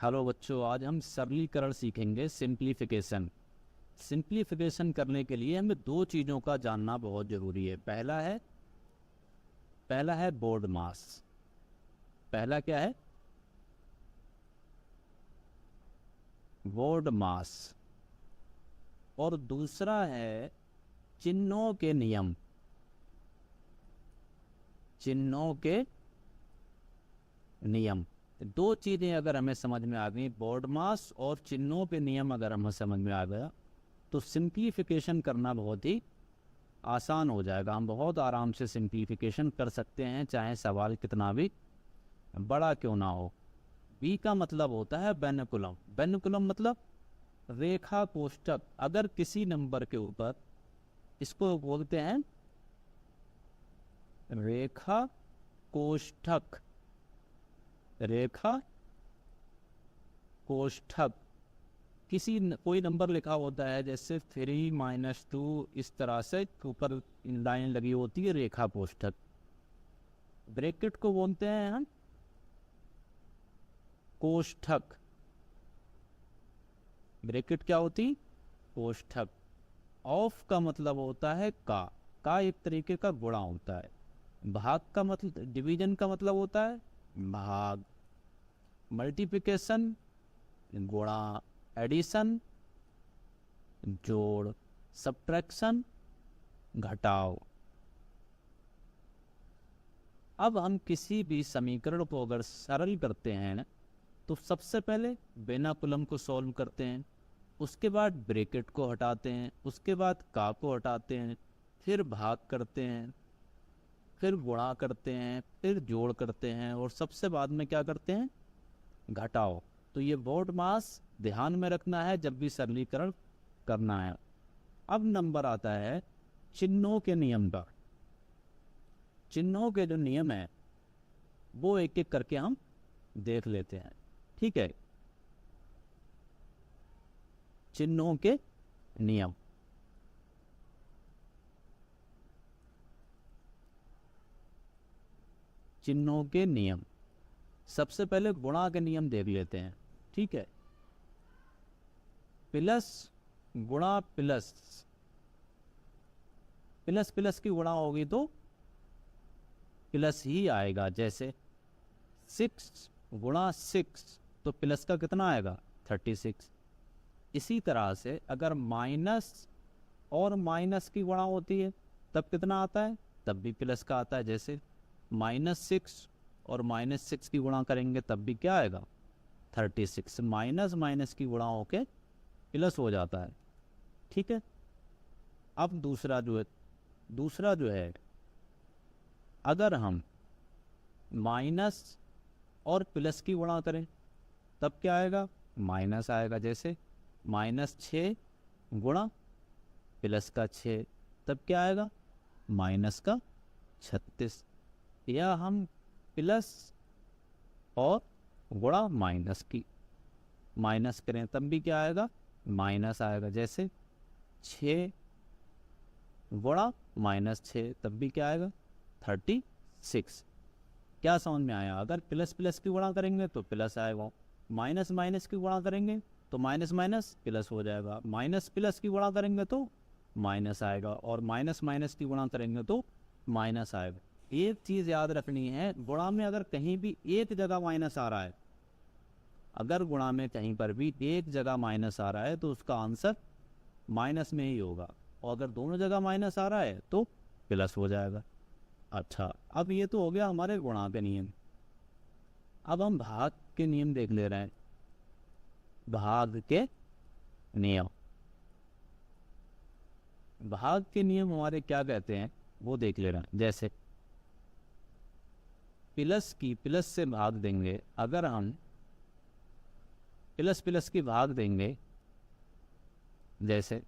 Hello बच्चों, आज हम सरलीकरण सीखेंगे। सिंप्लीफिकेशन करने के लिए हमें दो चीज़ों का जानना बहुत ज़रूरी है। पहला है बोर्ड मास। पहला क्या है? बोर्ड मास। और दूसरा है चिन्हों के नियम। चिन्हों के नियम। दो चीज़ें अगर हमें समझ में आ गई, बोर्ड मास और चिन्हों के नियम अगर हमें समझ में आ गया, तो सिंप्लीफिकेशन करना बहुत ही आसान हो जाएगा। हम बहुत आराम से सिंप्लीफिकेशन कर सकते हैं, चाहे सवाल कितना भी बड़ा क्यों ना हो। बी का मतलब होता है बेनिकुलम। बेनिकुलम मतलब रेखा कोष्ठक। अगर किसी नंबर के ऊपर, इसको बोलते हैं रेखा कोष्ठक। रेखा कोष्ठक कोई नंबर लिखा होता है, जैसे 3 - 2, इस तरह से ऊपर लाइन लगी होती है, रेखा कोष्ठक। ब्रैकेट को बोलते हैं हम कोष्ठक। ब्रैकेट क्या होती? कोष्ठक। ऑफ का मतलब होता है का एक तरीके का गुणा होता है। भाग का मतलब, डिवीजन का मतलब होता है भाग। मल्टीप्लिकेशन गुणा। एडिशन जोड़। सब्ट्रैक्शन घटाव। अब हम किसी भी समीकरण को अगर सरल करते हैं तो सबसे पहले बेनिकुलम को सॉल्व करते हैं, उसके बाद ब्रैकेट को हटाते हैं, उसके बाद का को हटाते हैं, फिर भाग करते हैं, फिर गुणा करते हैं, फिर जोड़ करते हैं, और सबसे बाद में क्या करते हैं? घटाओ। तो ये बोर्ड मास ध्यान में रखना है जब भी सरलीकरण करना है। अब नंबर आता है चिन्हों के नियम का। चिन्हों के जो नियम है वो एक एक करके हम देख लेते हैं, ठीक है। चिन्हों के नियम। चिन्हों के नियम। सबसे पहले गुणा के नियम देख लेते हैं, ठीक है। प्लस गुणा प्लस। प्लस प्लस की गुणा होगी तो प्लस ही आएगा। जैसे 6 × 6, तो प्लस का कितना आएगा? 36। इसी तरह से अगर माइनस और माइनस की गुणा होती है तब कितना आता है? तब भी प्लस का आता है। जैसे -6 और -6 की गुणा करेंगे तब भी क्या आएगा? 36। माइनस माइनस की गुणा होके प्लस हो जाता है, ठीक है। अब दूसरा जो है अगर हम माइनस और प्लस की गुणा करें तब क्या आएगा? माइनस आएगा। जैसे -6 गुणा प्लस का 6, तब क्या आएगा? माइनस का 36। या हम प्लस और गुणा माइनस करें तब भी क्या आएगा? माइनस आएगा। जैसे 6 गुणा -6, तब भी क्या आएगा? 36। क्या समझ में आया? अगर प्लस प्लस की गुणा करेंगे तो प्लस आएगा, माइनस माइनस की गुणा करेंगे तो माइनस माइनस प्लस हो जाएगा, माइनस प्लस की गुणा करेंगे तो माइनस आएगा, और माइनस माइनस की गुणा करेंगे तो माइनस आएगा। एक चीज़ याद रखनी है, गुणा में अगर कहीं भी एक जगह माइनस आ रहा है, अगर गुणा में कहीं पर भी एक जगह माइनस आ रहा है तो उसका आंसर माइनस में ही होगा, और अगर दोनों जगह माइनस आ रहा है तो प्लस हो जाएगा। अच्छा, अब ये तो हो गया हमारे गुणा के नियम। अब हम भाग के नियम देख ले रहे हैं। भाग के नियम। भाग के नियम हमारे क्या कहते हैं वो देख ले रहे हैं। जैसे प्लस से भाग देंगे, अगर हम प्लस प्लस की भाग देंगे, जैसे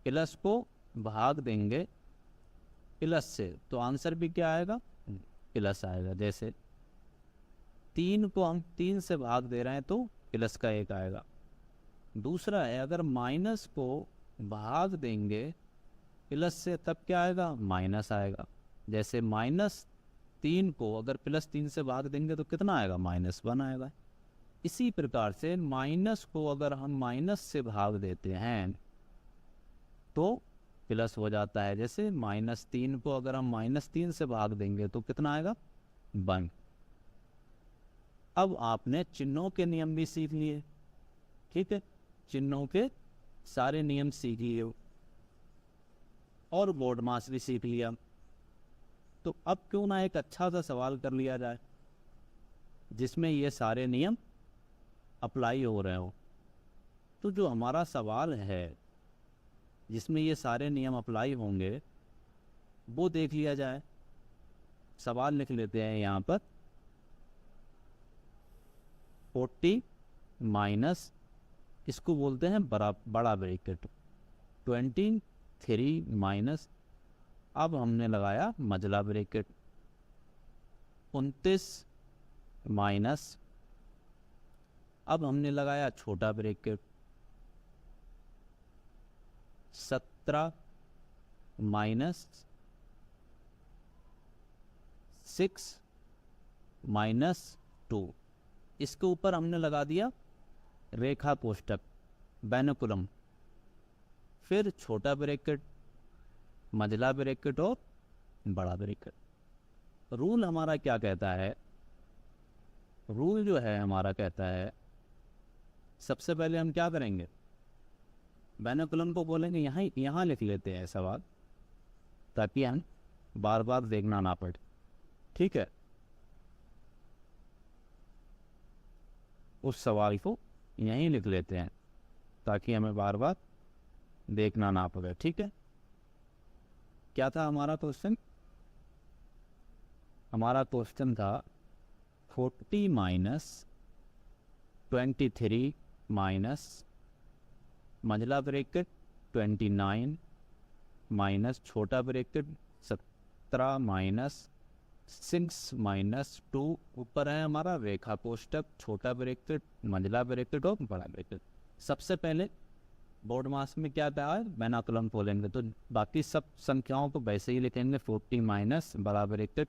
प्लस को भाग देंगे प्लस से, तो आंसर भी क्या आएगा? प्लस आएगा। जैसे 3 को हम 3 से भाग दे रहे हैं तो प्लस का 1 आएगा। दूसरा है, अगर माइनस को भाग देंगे प्लस से तब क्या आएगा? माइनस आएगा। जैसे -3 को अगर +3 से भाग देंगे तो कितना आएगा? -1 आएगा। इसी प्रकार से माइनस को अगर हम माइनस से भाग देते हैं तो प्लस हो जाता है। जैसे -3 को अगर हम -3 से भाग देंगे तो कितना आएगा 1। अब आपने चिन्हों के नियम भी सीख लिए, ठीक है, चिन्हों के सारे नियम सीख लिए और बोर्ड मास भी सीख लिया। तो अब क्यों ना एक अच्छा सा सवाल कर लिया जाए जिसमें ये सारे नियम अप्लाई हो रहे हो। तो जो हमारा सवाल है जिसमें ये सारे नियम अप्लाई होंगे वो देख लिया जाए। सवाल लिख लेते हैं यहाँ पर 40 माइनस, इसको बोलते हैं बड़ा ब्रैकेट, 23 माइनस, अब हमने लगाया मझला ब्रैकेट, 29 माइनस, अब हमने लगाया छोटा ब्रैकेट, 17 माइनस 6 माइनस 2, इसके ऊपर हमने लगा दिया रेखा कोष्टक बैनकुलम, फिर छोटा ब्रैकेट, मझला ब्रैकेट और बड़ा ब्रैकेट। रूल हमारा क्या कहता है, रूल जो है हमारा कहता है सबसे पहले हम क्या करेंगे, बैनकुलम को बोलेंगे यहाँ लिख लेते हैं सवाल ताकि हम बार बार देखना ना पड़े, ठीक है। उस सवाल को यहीं लिख लेते हैं ताकि हमें बार बार देखना ना पड़े, ठीक है। क्या था हमारा क्वेश्चन, हमारा क्वेश्चन था 40 माइनस 23 माइनस मझला ब्रैकेट 29 माइनस छोटा ब्रैकेट 17 माइनस 6 माइनस 2, ऊपर है हमारा रेखा कोष्टक, छोटा ब्रैकेट, मझला ब्रैकेट और बड़ा ब्रैकेट। सबसे पहले बोर्ड मास में क्या था है बैनकुलम बोलेंगे तो बाकी सब संख्याओं को वैसे ही लिखेंगे, 40 माइनस बड़ा ब्रैकेट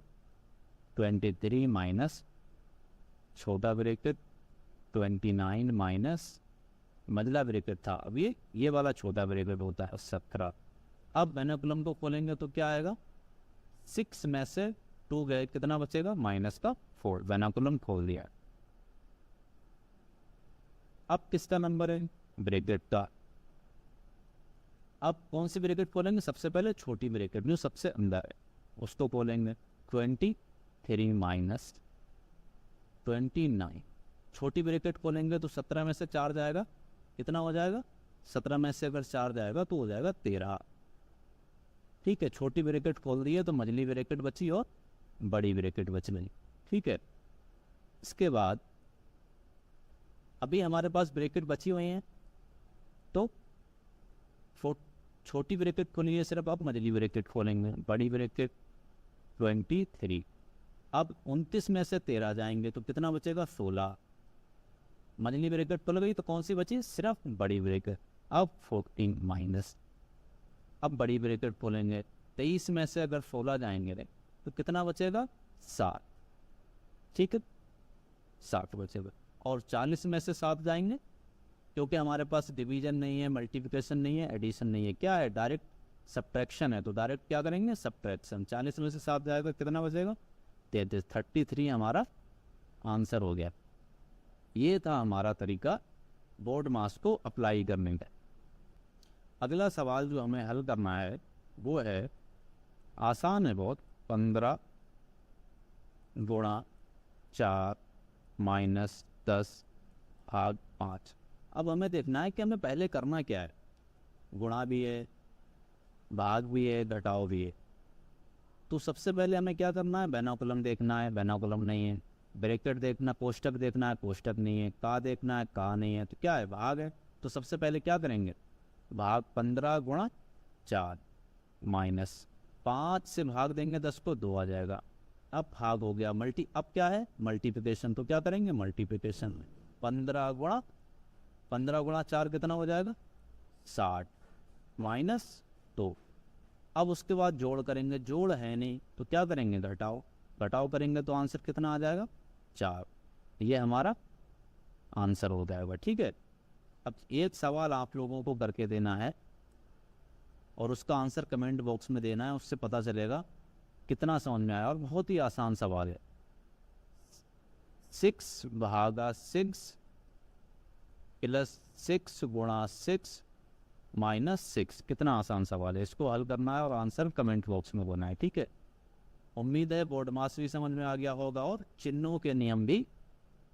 23 माइनस छोटा ब्रैकेट 29 माइनस मझला ब्रैकेट था, अब ये वाला छोटा ब्रैकेट होता है 17। अब बैनकुलम को खोलेंगे तो क्या आएगा, 6 में से 2 गए, कितना बचेगा -4, बैनकुलम खोल दिया। अब किसका नंबर है, ब्रैकेट का। अब कौन सी ब्रैकेट खोलेंगे, सबसे पहले छोटी ब्रैकेट जो सबसे अंदर है उसको खोलेंगे, 23 माइनस 29, छोटी ब्रैकेट खोलेंगे तो 17 में से 4 जाएगा, कितना हो जाएगा, 17 में से अगर 4 जाएगा तो हो जाएगा 13, ठीक है। छोटी ब्रैकेट खोल दी है तो मझली ब्रैकेट बची और बड़ी ब्रैकेट बच गई, ठीक है। इसके बाद अभी हमारे पास ब्रैकेट बची हुई हैं तो छोटी ब्रैकेट खोलनी है सिर्फ, अब मझली ब्रैकेट खोलेंगे, बड़ी ब्रैकेट 23, अब 29 में से 13 जाएंगे तो कितना बचेगा 16, मझली ब्रैकेट खुल गई तो कौन सी बची, सिर्फ बड़ी ब्रैकेट। अब 14 माइनस, अब बड़ी ब्रैकेट खोलेंगे, 23 में से अगर 16 जाएंगे तो कितना बचेगा 7, ठीक है, 7 बचेगा। और 40 में से 7 जाएंगे क्योंकि हमारे पास डिवीजन नहीं है, मल्टीप्लिकेशन नहीं है, एडिशन नहीं है, क्या है डायरेक्ट सब्ट्रैक्शन है, तो डायरेक्ट क्या करेंगे सब्ट्रैक्शन। 40 में से 7 जाएगा कितना बचेगा 33, 33 हमारा आंसर हो गया। ये था हमारा तरीका बोर्ड मास को अप्लाई करने का। अगला सवाल जो हमें हल करना है वो है आसान है बहुत, 15 गुणा 4 माइनस 10 भाग 5। अब हमें देखना है कि हमें पहले करना क्या है, गुणा भी है, भाग भी है, घटाव भी है। तो सबसे पहले हमें क्या करना है, बैनकुलम देखना है, बैनकुलम नहीं है, ब्रैकेट देखना, कोष्टक देखना है, कोष्टक नहीं है, का देखना है, का नहीं है, तो क्या है भाग है। तो सबसे पहले क्या करेंगे, भाग 15 गुणा 4 माइनस 5 से भाग देंगे 10 को, 2 आ जाएगा। अब भाग हो गया अब क्या है मल्टीप्लिकेशन, तो क्या करेंगे मल्टीप्लिकेशन में 15 गुणा 4 कितना हो जाएगा 60 माइनस 2। अब उसके बाद जोड़ करेंगे, जोड़ है नहीं तो क्या करेंगे घटाव करेंगे तो आंसर कितना आ जाएगा 4। ये हमारा आंसर हो जाएगा। ठीक है, अब एक सवाल आप लोगों को करके देना है और उसका आंसर कमेंट बॉक्स में देना है, उससे पता चलेगा कितना समझ में आया। और बहुत ही आसान सवाल है, 6/6 प्लस 6 × 6 -6, कितना आसान सवाल है। इसको हल करना है और आंसर कमेंट बॉक्स में बोलना है। ठीक है, उम्मीद है बोर्ड मास भी समझ में आ गया होगा और चिन्हों के नियम भी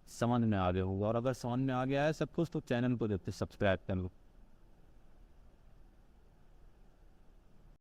समझ में आ गए होगा। और अगर समझ में आ गया है सब कुछ तो चैनल को सब्सक्राइब कर लो।